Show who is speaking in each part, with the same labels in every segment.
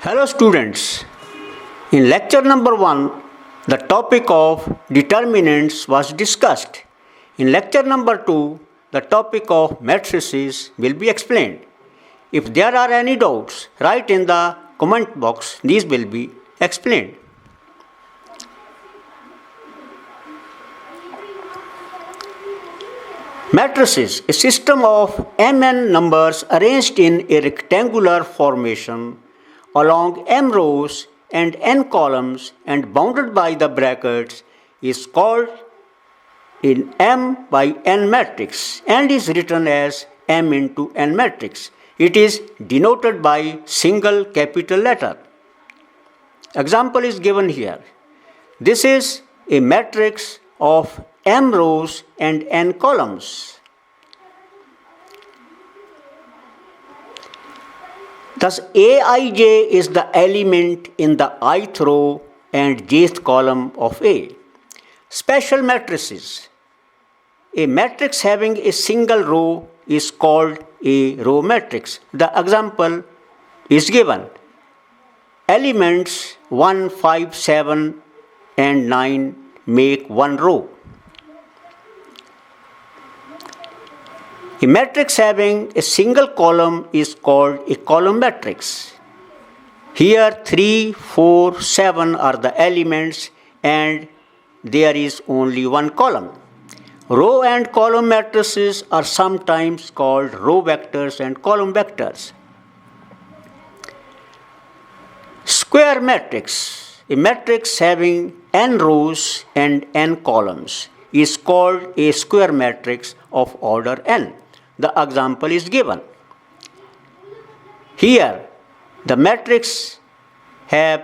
Speaker 1: Hello students, in lecture number 1, the topic of determinants was discussed. In lecture number 2, the topic of matrices will be explained. If there are any doubts, write in the comment box, these will be explained. Matrices, a system of mn numbers arranged in a rectangular formation along m rows and n columns and bounded by the brackets, is called in m by n matrix and is written as m into n matrix. It is denoted by single capital letter. Example is given here. This is a matrix of m rows and n columns. Thus, Aij is the element in the ith row and jth column of A. Special matrices. A matrix having a single row is called a row matrix. The example is given. Elements 1, 5, 7 and 9 make one row. A matrix having a single column is called a column matrix. Here 3, 4, 7 are the elements and there is only one column. Row and column matrices are sometimes called row vectors and column vectors. Square matrix. A matrix having n rows and n columns is called a square matrix of order n. The example is given. Here, the matrix have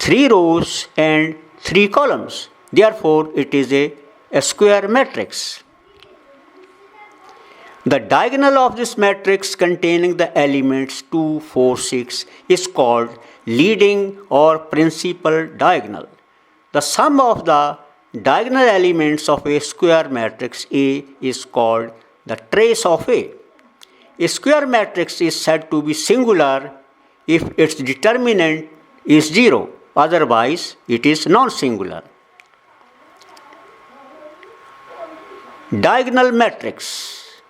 Speaker 1: 3 rows and 3 columns. Therefore, it is a square matrix. The diagonal of this matrix containing the elements 2, 4, 6 is called leading or principal diagonal. The sum of the diagonal elements of a square matrix A is called the trace of A. A square matrix is said to be singular if its determinant is 0, otherwise it is non-singular. Diagonal matrix.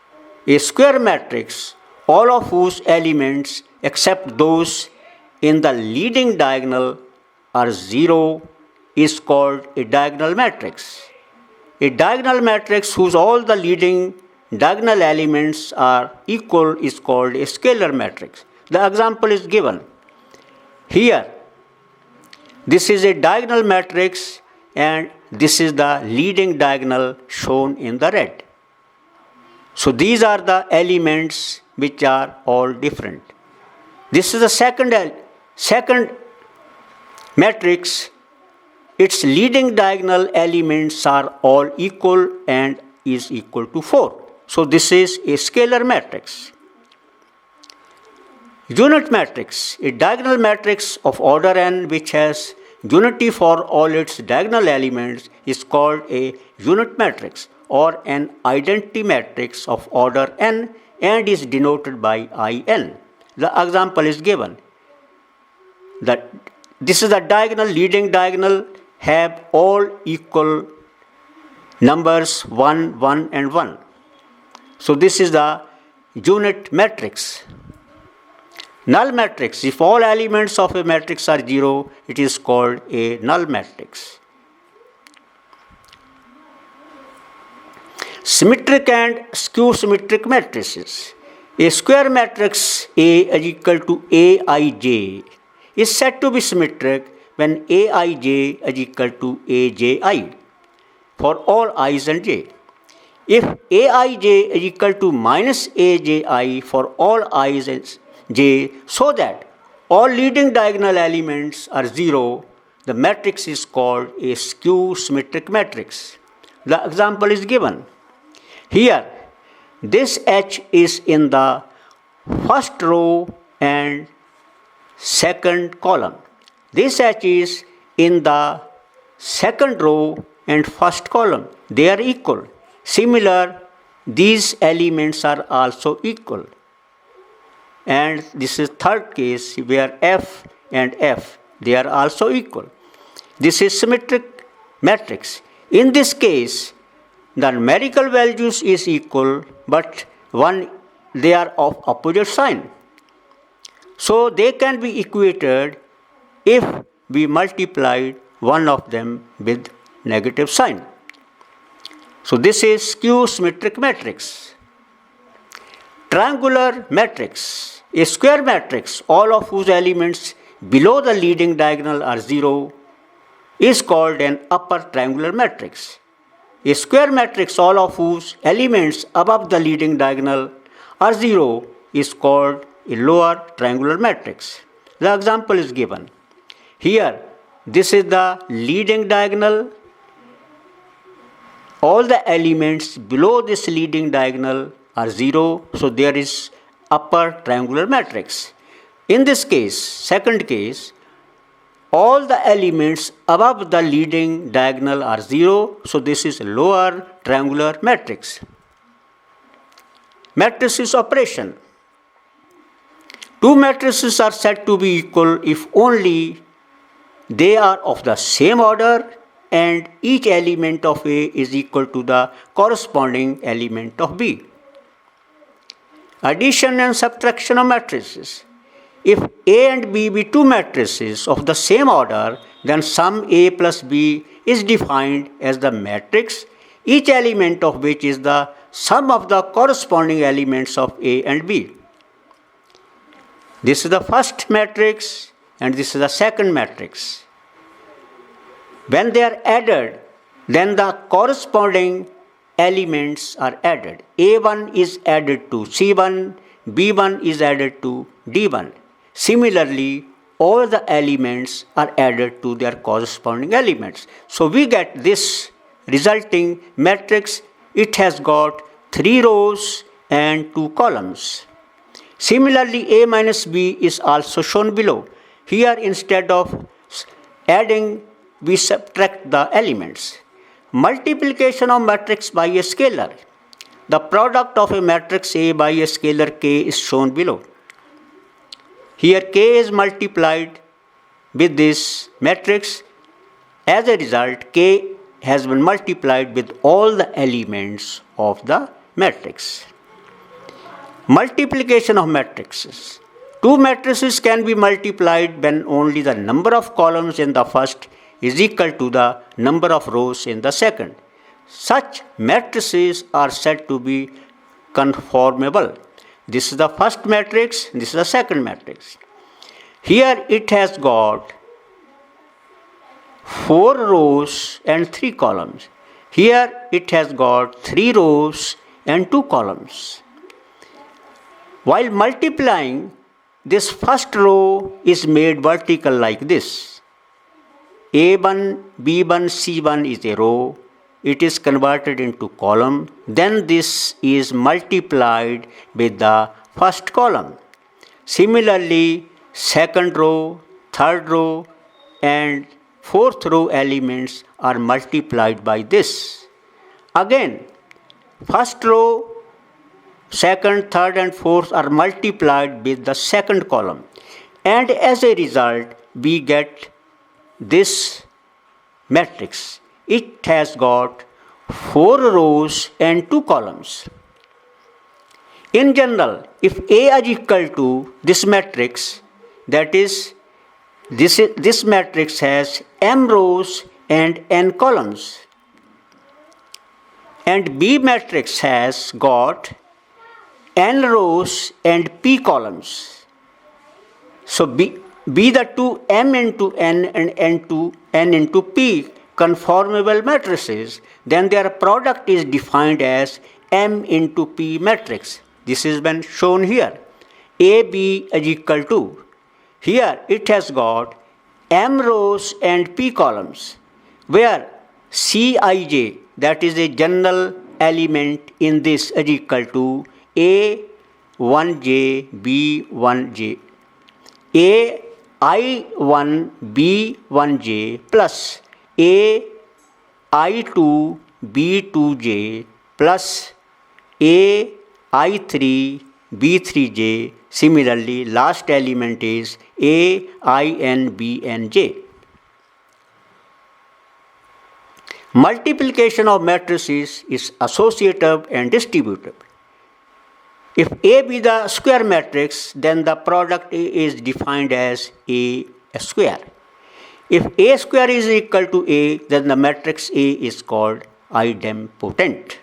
Speaker 1: A square matrix, all of whose elements except those in the leading diagonal are 0, is called a diagonal matrix. A diagonal matrix whose all the leading diagonal elements are equal is called a scalar matrix. The example is given. Here, this is a diagonal matrix and this is the leading diagonal shown in the red. So these are the elements which are all different. This is the second matrix. Its leading diagonal elements are all equal and is equal to 4. So this is a scalar matrix. Unit matrix, a diagonal matrix of order n which has unity for all its diagonal elements is called a unit matrix or an identity matrix of order n and is denoted by In. The example is given. This is the diagonal, leading diagonal have all equal numbers 1, 1 and 1. So this is the unit matrix. Null matrix. If all elements of a matrix are 0, it is called a null matrix. Symmetric and skew symmetric matrices. A square matrix A is equal to Aij is said to be symmetric when Aij is equal to Aji for all i's and j. If Aij is equal to minus Aji for all i's and j, so that all leading diagonal elements are 0, the matrix is called a skew symmetric matrix. The example is given. Here, this H is in the first row and second column. This H is in the second row and first column. They are equal. Similar, these elements are also equal. and this is third case where F and F, they are also equal. This is symmetric matrix. In this case, the numerical values is equal, but they are of opposite sign. So they can be equated if we multiplied one of them with negative sign. So this is skew symmetric matrix. Triangular matrix, a square matrix, all of whose elements below the leading diagonal are 0, is called an upper triangular matrix. A square matrix, all of whose elements above the leading diagonal are 0, is called a lower triangular matrix. The example is given. Here, this is the leading diagonal. All the elements below this leading diagonal are 0, so there is upper triangular matrix. In this case, second case, all the elements above the leading diagonal are 0, so this is lower triangular matrix. Matrices operation. Two matrices are said to be equal if only they are of the same order and each element of A is equal to the corresponding element of B. Addition and subtraction of matrices. If A and B be two matrices of the same order, then sum A plus B is defined as the matrix, each element of which is the sum of the corresponding elements of A and B. This is the first matrix and this is the second matrix. When they are added, then the corresponding elements are added. A1 is added to C1, B1 is added to D1. Similarly, all the elements are added to their corresponding elements. So we get this resulting matrix. It has got 3 rows and 2 columns. Similarly, A minus B is also shown below. Here, instead of adding, we subtract the elements. Multiplication of matrix by a scalar. The product of a matrix A by a scalar K is shown below. Here K is multiplied with this matrix. As a result, K has been multiplied with all the elements of the matrix. Multiplication of matrices. Two matrices can be multiplied when only the number of columns in the first is equal to the number of rows in the second. Such matrices are said to be conformable. This is the first matrix, this is the second matrix. Here it has got 4 rows and 3 columns. Here it has got 3 rows and 2 columns. While multiplying, this first row is made vertical like this. A1, B1, C1 is a row. It is converted into column. Then this is multiplied with the first column. Similarly, second row, third row, and fourth row elements are multiplied by this. Again, first row, second, third, and fourth are multiplied with the second column. And as a result, we get this matrix. It has got 4 rows and 2 columns. In general, if A is equal to this matrix, that is, this matrix has m rows and n columns. And B matrix has got n rows and p columns. So be the two m into n and n into p conformable matrices, then their product is defined as m into p matrix. This has been shown here. AB is equal to, here it has got m rows and p columns, where Cij, that is a general element in this, is equal to A1j, B1j. I1, B1j plus I2, B2j plus I3, B3j. Similarly, last element is A, I, N, B, and J. Multiplication of matrices is associative and distributive. If A be the square matrix, then the product A is defined as A square. If A square is equal to A, then the matrix A is called idempotent.